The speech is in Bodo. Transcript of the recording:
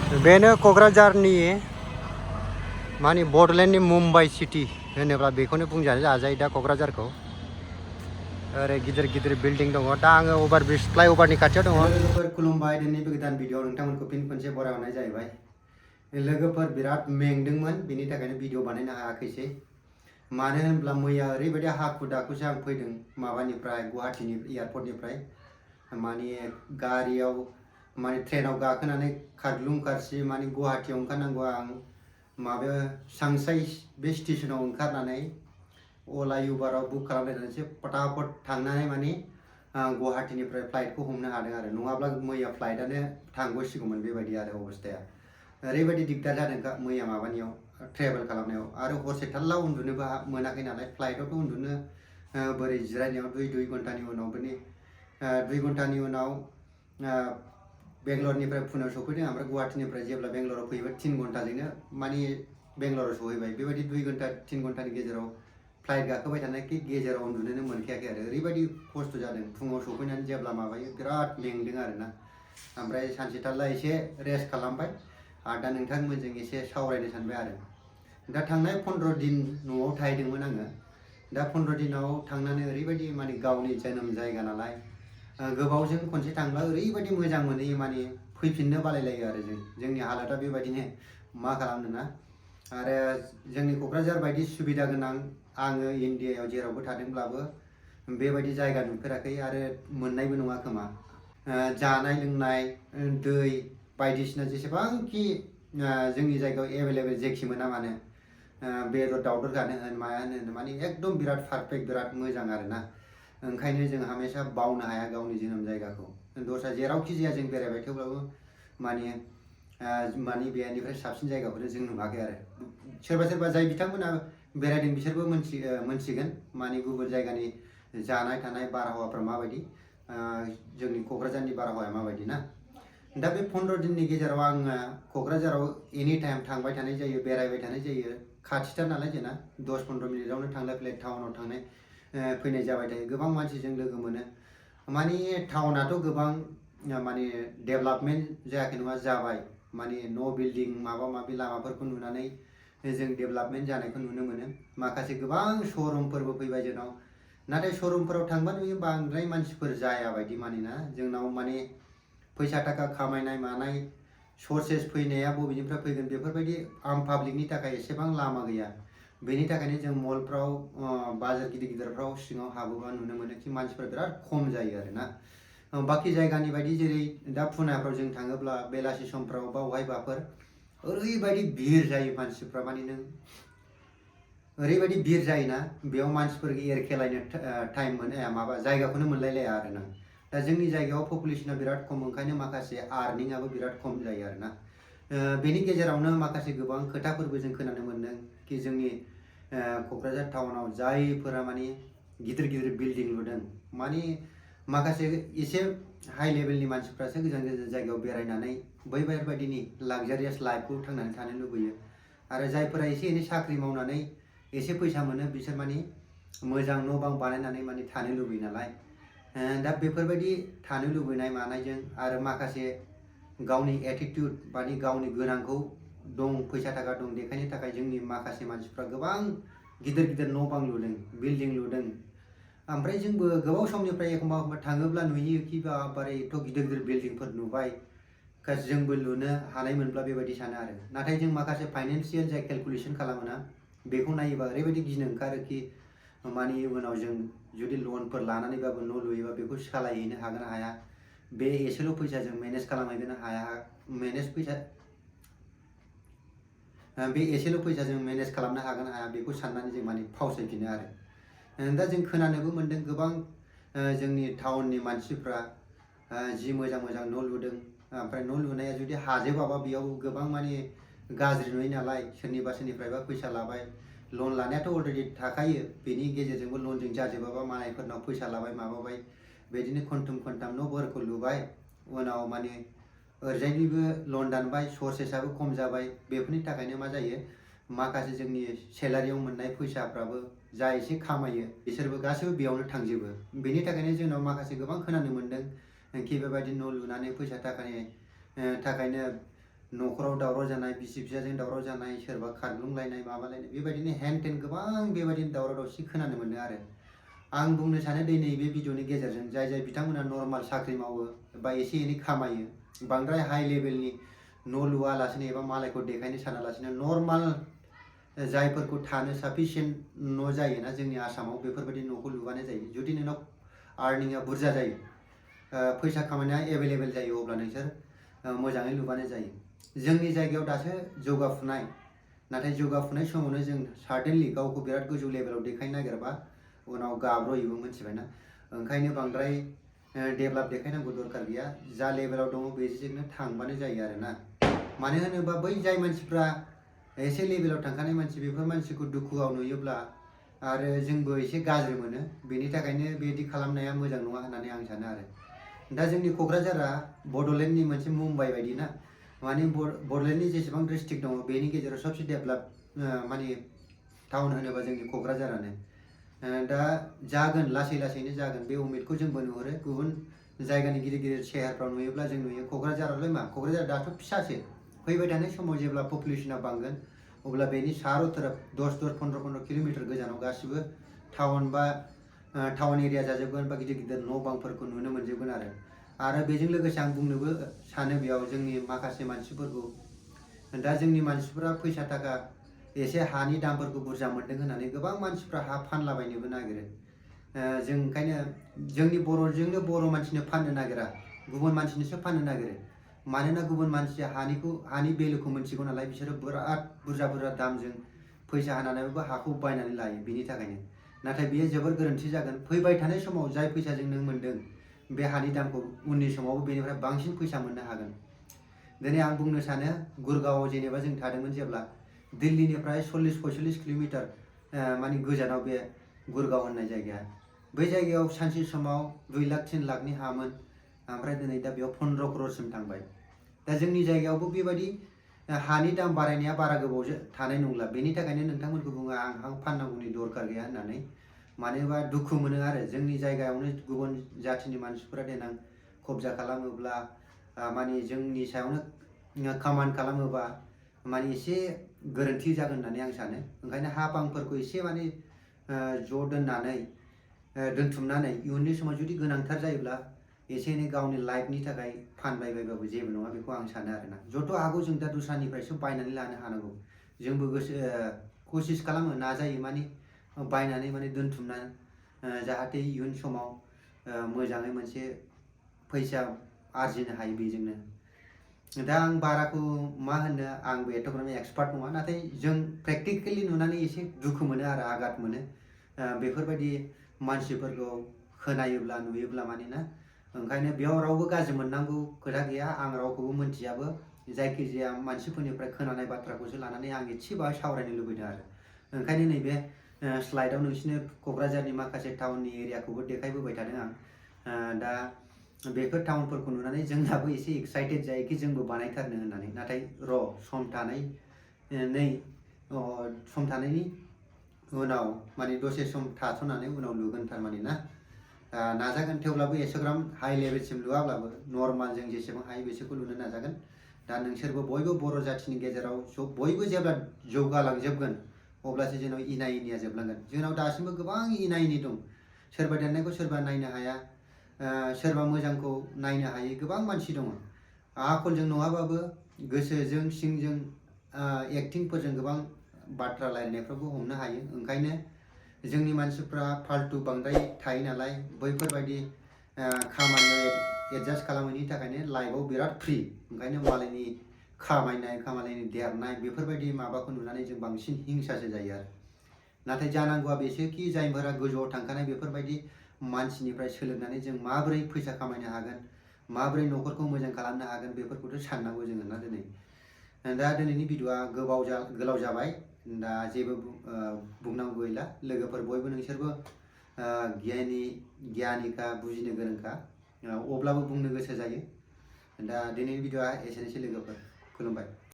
बेनो क'क्राझारनि माने बड'लेण्डनि मुम्बाइ सिटी होनोब्ला बेखौनो बुंजानो जाजायो दा क'क्राझारखौ। ओरै गिदिर गिदिर बिल्डिं दङ। दा आङो अभारब्रिज फ्लाइअभारनि खाथियाव दङ। लोगोफोर खुलुमबाय। दिनैनि गोदान भिडिअ नोंथांमोनखौ फिन खनसे बरायहरनाय जाहैबाय। लोगोफोर बिराद मेंदोंमोन, बेनि थाखायनो भिडिअ बानायनो हायाखैसै। मानो होनब्ला मैया ओरैबायदि हाखु दाखुसो आं फैदों माबानिफ्राय गुवाहाटीनि एयारपर्टनिफ्राय। माने गारियाव माने ट्रेनाव गाखोनानै खारग्लुं खारसि माने गुवाहाटीयाव ओंखारनांगौ। आं माबायाव सांसाइ बे स्टेशनाव ओंखारनानै अला उबाराव बुक खालामनायसो फटाफट थांनानै माने गुवाहाटीनिफ्राय फ्लाइटखौ हमनो हादों आरो। नङाब्ला मैया फ्लाइटआनो थांगौसिगौमोन। बेबायदि आरो अबस्थाया। ओरैबायदि दिगदार जादों मैया माबानियाव ट्रेभेल खालामनायाव। आरो हरसे थाल्ला उन्दुनोबो मोनाखै नालाय। फ्लाइटआवथ' उन्दुनो बोरै जिरायनायाव दुइ घन्टानि उनाव माने 2 घन्टानि उनाव बेंगलरनिफ्राय पुनेआव सफैदों। ओमफ्राय गुवाहाटीनिफ्राय जेब्ला बेंगलराव फैबाय 3 घन्टाजोंनो माने बेंगलराव सहैबाय। बेबायदि 2 घन्टा 3 घन्टानि गेजेराव फ्लाइट गाखोबाय थानायखि गेजेराव उन्दुनोनो मोनखायाखै आरो। ओरैबायदि खस्थ' जादों। फुङाव सफैनानै जेब्ला माबायो बिराद मेंदों आरोना। ओमफ्राय सानसे थाल्ला एसे रेस्ट खालामबाय। दा नोंथांमोनजों एसे सावरायनो सानबाय आरो। दा थांनाय 15 दिन न'आव थाहैदोंमोन आङो। दा 15 दिनाव थांनानै ओरैबायदि माने गावनि जोनोम जायगा नालाय गोबावजों खनसे थांब्ला ओरैबायदि मोजां मोनहैयो माने फैफिननो बालायलायो आरो जोंनि हालोदा बेबायदिनो मा खालामनो ना। आरो जोंनि क'क्राझार बायदि सुबिदा गोनां आङो इन्डियायाव जेरावबो थादोंब्लाबो बेबायदि जायगा नुफेराखै आरो मोननायबो नङा खोमा। जानाय लोंनाय दै बायदिसिना जेसेबांखि जोंनि जायगायाव एभेलेबेल जेखि मोना मानो बेदर दाउदर जानो होन माया होन माने एकदम बिराद पारफेक्ट बिराद मोजां आरोना। ओंखायनो जों हमेशा बावनो हाया गावनि जोनोम जायगाखौ। दस्रा जेरावखि जाया जों बेरायबाय थेवब्लाबो माने बेनिफ्राय साबसिन जायगाखौनो जों नुवाखै आरो। सोरबा जाय बिथांमोना बेरायदों बिसोरबो मोनथिगोन माने गुबुन जायगानि जानाय थानाय बारहावाफ्रा माबायदि, जोंनि क'क्राझारनि बारहावाया माबायदि ना। दा बे 15 दिननि गेजेराव आङो क'क्राझाराव एनि टाइम थांबाय थानाय जायो, बेरायबाय थानाय जायो। खाथिथार नालाय जोंना 10-15 मिनिटावनो थांलाय फैलाय टाउनाव थांनाय फैनाय जाबाय थायो। गोबां मानसिजों लोगो मोनो। माने टाउनाथ' गोबां माने डेभेलपमेन्ट जायाखै नङा जाबाय। माने न' बिल्डिं माबा माबि लामाफोरखौ नुनानै जों डेभेलपमेन्ट जानायखौ नुनो मोनो। माखासे गोबां श'रुमफोरबो फैबाय जोंनाव। नाथाय श'रुमफोराव थांबा नुयो बांद्राय मानसिफोर जाया बायदि मानोना जोंनाव माने फैसा थाखा खामायनाय मानाय सर्सेस फैनाया बबेनिफ्राय फैगोन बेफोरबायदि आम पाब्लिकनि थाखाय एसेबां लामा गैया। बेनि थाखायनो जों मलफ्राव बाजार गिदिर गिदिरफ्राव सिङाव हाबोबा नुनो मोनो कि मानसिफोरा बिराद खम जायो आरोना। बाखि जायगानि बायदि जेरै दा पुनाफ्राव जों थाङोब्ला बेलासि समफ्राव बा बहायबाफोर ओरैबायदि भिर जायो मानसिफ्रा माने नों ओरैबायदि भिर जायोना बेयाव मानसिफोर एरखेलायनो टाइम माबा जायगाखौनो मोनलायलाया आरोना। दा जोंनि जायगायाव पपुलेसना बिराद खम, ओंखायनो माखासे आर्निंआबो बिराद खम जायो आरोना। बेनि गेजेरावनो माखासे गोबां खोथाफोरबो जों खोनानो मोन्दों कि जोंनि क'क्राझार टाउनाव जायफोरा माने गिदिर गिदिर बिल्डिं लुदों माने माखासे एसे हाइ लेभेलनि मानसिफ्रासो गोजान गोजान जायगायाव बेरायनानै बैफोरबायदिनि लाक्जारियास लाइफखौ थांनानै थानो लुबैयो। आरो जायफोरा एसे एनै साख्रि मावनानै एसे फैसा मोनो बिसोर माने मोजां न' बां बानायनानै माने थानो लुबैयो नालाय। दा बेफोरबायदि थानो लुबैनाय मानायजों आरो माखासे गावनि एटिटिउड माने गावनि गोनांखौ दं, फैसा थाखा दं देखायनो थाखाय जोंनि माखासे मानसिफ्रा गोबां गिदिर गिदिर न' बां लुदों, बिल्डिं लुदों। ओमफ्राय जोंबो गोबाव समनिफ्राय एखमबा थाङोब्ला नुयो कि बारे एथ' गिदिर गिदिर बिल्डिंफोर नुबाय, जोंबो लुनो हानायमोनब्ला बेबायदि सानो आरो। नाथाय जों माखासे फाइनान्सियेल जाय केलकुलेसन खालामोना बेखौ नायोबा ओरैबायदि गिनो ओंखारो कि माने उनाव जों जुदि लनफोर लानानैबाबो न' लुयोबा बेखौ सालायहैनो हागोन ना हाया, बे एसेल' फैसाजों मेनेज खालामहैनो हाया, बे एसेल' फैसाजों मेनेज खालामनो हागोन ना हाया बेखौ साननानै जों माने फावसायफिनो आरो। दा जों खोनानोबो मोन्दों गोबां जोंनि टाउननि मानसिफ्रा जि मोजां मोजां न' लुदों। ओमफ्राय न' लुनाया जुदि हाजोबाबा बेयाव गोबां माने गाज्रि नुयो नालाय। सोरनिफ्रायबा फैसा लाबाय, लन लानायाथ' अलरेडि थाखायो, बेनि गेजेरजोंबो लनजों जाजोबाबा मालायफोरनाव फैसा लाबाय माबाबाय, बिदिनो खनथुम खनथाम न'फोरखौ लुबाय। उनाव माने ओरैजायनिबो लन दानबाय, सर्सेसआबो खम जाबाय। बेफोरनि थाखायनो मा जायो, माखासे जोंनि सेलारियाव मोननाय फैसाफ्राबो जा एसे खामायो बिसोरबो गासैबो बेयावनो थांजोबो। बेनि थाखायनो जोंनाव माखासे गोबां खोनानो मोन्दों कि बेबायदि न' लुनानै फैसा थाखानि थाखायनो न'खराव दावराव जानाय, बिसि फिसायजों दावराव जानाय, सोरबा खारग्लुंलायनाय माबालायनाय बेबायदिनो हेन टेन गोबां बेबायदिनो दावराव दावसि खोनानो मोनो आरो। आं बुंनो सानो दि नैबे भिडिअनि गेजेरजों जाय बिथांमोना नर्माल साख्रि मावो बा एसे एनै खामायो, बांद्राय हाइ लेभेलनि न' लुवालासिनो एबा मालायखौ देखायनो सानालासिनो नर्माल जायफोरखौ थानो साफिसियेन्ट न' जायोना जोंनि आसामाव, बेफोरबायदि न'खौ लुबानो जायो। जुदि नोंनाव आर्निंआ बुरजा जायो, फैसा खामायनाया एभेलेबेल जायो, अब्ला नोंसोर मोजाङै लुबानो जायो। जोंनि जायगायाव दासो जौगाफुनाय, नाथाय जौगाफुनाय समावनो जों सार्टेनलि गावखौ बिराद गोजौ लेभेलाव देखायनो नागिरबा उनाव गाब्र'योबो, मिथिबायना। ओंखायनो बांद्राय डेभेलप देखायनांगौ दरकार गैया। जा लेभेलाव दङ बेजोंनो थांबानो जायो आरोना। मानो होनोबा बै जाय मानसिफ्रा एसे लेभेलाव थांखानाय मानसि, बेफोर मानसिखौ दुखुआव नुयोब्ला आरो जोंबो एसे गाज्रि मोनो। बेनि थाखायनो बेबायदि खालामनाया मोजां नङा होननानै आं सानो आरो। दा जोंनि क'क्राझारा बड'लेण्डनि मोनसे मुम्बाइ बायदि ना, माने बड'लेण्डनि जेसेबां डिस्ट्रिक्ट दङ बेनि गेजेराव सबसे डेभेलप माने टाउन होनोबा जोंनि क'क्राझारानो। दा जागोन, लासै लासैनो जागोन, बे उमेदखौ जोंबो नुहुरो। गुबुन जायगानि गिदिर गिदिर सेहेरफ्राव नुयोब्ला जों नुयो क'क्राझारालाय मा, क'क्राझार दाथ' फिसासो। फैबाय थानाय समाव जेब्ला पपुलेसना बांगोन अब्ला बेनि सारोथोरोब 10-15 किल'मिटार गोजानाव गासिबो टाउन बा टाउन एरिया जाजोबगोन, बा गिदिर गिदिर न' बांफोरखौ नुनो मोनजोबगोन आरो बेजों लोगोसे आं बुंनोबो सानो बेयाव जोंनि माखासे मानसिफोरखौ, दा जोंनि मानसिफोरा फैसा थाखा एसे हानि दामफोरखौ बुरजा मोनदों होननानै गोबां मानसिफ्रा हा फानलाबायनोबो नागिरो। जों ओंखायनो जोंनि बर'जोंनो बर' मानसिनो फाननो नागिरा, गुबुन मानसिनोसो फाननो नागिरो। मानोना गुबुन मानसिया हानि भेलुखौ मिथिगौ नालाय, बिसोरो बिराद बुरजा बुरजा दामजों फैसा होनानैबो हाखौ बायनानै लायो। बेनि थाखायनो नाथाय बेयो जोबोर गोरोन्थि जागोन। फैबाय थानाय समाव जाय फैसाजों नों मोनदों बे हानि दामखौ उननि समावबो बेनिफ्राय बांसिन फैसा मोननो हागोन। दिनै आं बुंनो सानो, गुरगावआव जेनेबा जों थादोंमोन जेब्ला, दिल्लीनिफ्राय 40-45 किल'मिटार माने गोजानाव बे गुरगाव होननाय जायगाया। बै जायगायाव सानसे समाव 2 लाख 3 लाखनि हामोन, ओमफ्राय दिनै दा बेयाव 15 क'रसिम थांबाय। दा जोंनि जायगायावबो बेबायदि हानि दाम बारायनाया बारा गोबाव थानाय नंला। बेनि थाखायनो नोंथांमोनखौ बुङो आं हा फाननांगौनि दरकार गैया होननानै। मानो होनबा दुखु मोनो आरो जोंनि जायगायावनो गुबुन जाथिनि मानसिफोरा देनां कब्जा खालामोब्ला, माने जोंनि सायावनो कामान खालामोबा माने एसे गोरोन्थि जागोन होननानै आं सानो। ओंखायनो हा बांफोरखौ एसे माने ज' दोनथुमनानै इयुननि समाव जुदि गोनांथार जायोब्ला एसे एनै गावनि लाइफनि थाखाय फानबायबायबाबो जेबो नङा, बेखौ आं सानो आरोना। जथ' हागौ जों दा दस्रानिफ्रायसो बायनानै लानो हानांगौ। जोंबो कसिस खालामो, नाजायो, माने बायनानै माने दोनथुमनानै जाहाथे इयुन समाव मोजाङै मोनसे फैसा आरजिनो हायो बेजोंनो। दा आं बाराखौ मा होनो, आंबो एथ'ग्राम एक्सपार्ट नङा, नाथाय जों प्रेक्टिकेलि नुनानै एसे दुखु मोनो आरो आघात मोनो बेफोरबायदि मानसिफोरखौ खोनायोब्ला नुयोब्ला, मानोना ओंखायनो बेयाव रावबो गाज्रि मोननांगौ खोथा गैया। आं रावखौबो मोनथियाबो, जायखिजाया मानसिफोरनिफ्राय खोनानाय बाथ्राखौसो लानानै आं एसेबाबो सावरायनो लुबैदों आरो। ओंखायनो नैबे स्लाइडआव नोंसिनो क'क्राझारनि माखासे टाउननि एरियाखौबो देखायबोबाय थादों आं। दा बेफोर टाउनफोरखौ नुनानै जोंनाबो एसे एक्साइटेड जायोखि जोंबो बानायथारनो होननानै। नाथाय सम थानायनि उनाव माने दसे सम थाथ'नानै उनाव लुगोन थारमाने ना। नाजागोन, थेवब्लाबो एसेग्राम हाइ लेभेलसिम लुवाब्लाबो नर्माल जों जेसेबां हायो बेसोरखौ लुनो नाजागोन। दा नोंसोरबो बयबो बर' जाथिनि गेजेराव बयबो जेब्ला जौगालांजोबगोन अब्लासो जोंनाव इना एनिया जोबलांगोन। जोंनाव दासिमबो गोबां इना एनि दं। सोरबा देरनायखौ सोरबा नायनो हाया, सोरबा मोजांखौ नायनो हायै गोबां मानसि दङ। आखलजों नङाबाबो गोसोजों, सिंजों, एक्टिंफोरजों गोबां बाथ्रा रायलायनायफ्रावबो हमनो हायो। ओंखायनो जोंनि मानसिफ्रा फाल्तु बांद्राय थायो नालाय, बैफोरबायदि खामानियाव एडजास्ट खालामैनि थाखायनो लाइफआव बिराद फ्रि। ओंखायनो मालायनि खामायनाय देरनाय बेफोरबायदि माबाखौ नुनानै जों बांसिन हिंसासो जायो आरो। नाथाय जानांगौआ बेसोखि जायफोरा गोजौआव थांखानाय बेफोरबायदि मानसिनिफ्राय सोलोंनानै जों माबोरै फैसा खामायनो हागोन, माबोरै न'खरखौ मोजां खालामनो हागोन, बेफोरखौथ' साननांगौ जोङो ना दिनै। दा दिनैनि भिडिअ'आ गोलाव जाबाय। दा जेबो बुंनांगौ गैला। लोगोफोर बयबो नोंसोरबो गियानिखा, बुजिनो गोरोंखा, अब्लाबो बुंनो गोसो जायो। दा दिनैनि भिडिअ'आ एसेनोसै लोगोफोर, खुलुमबाय।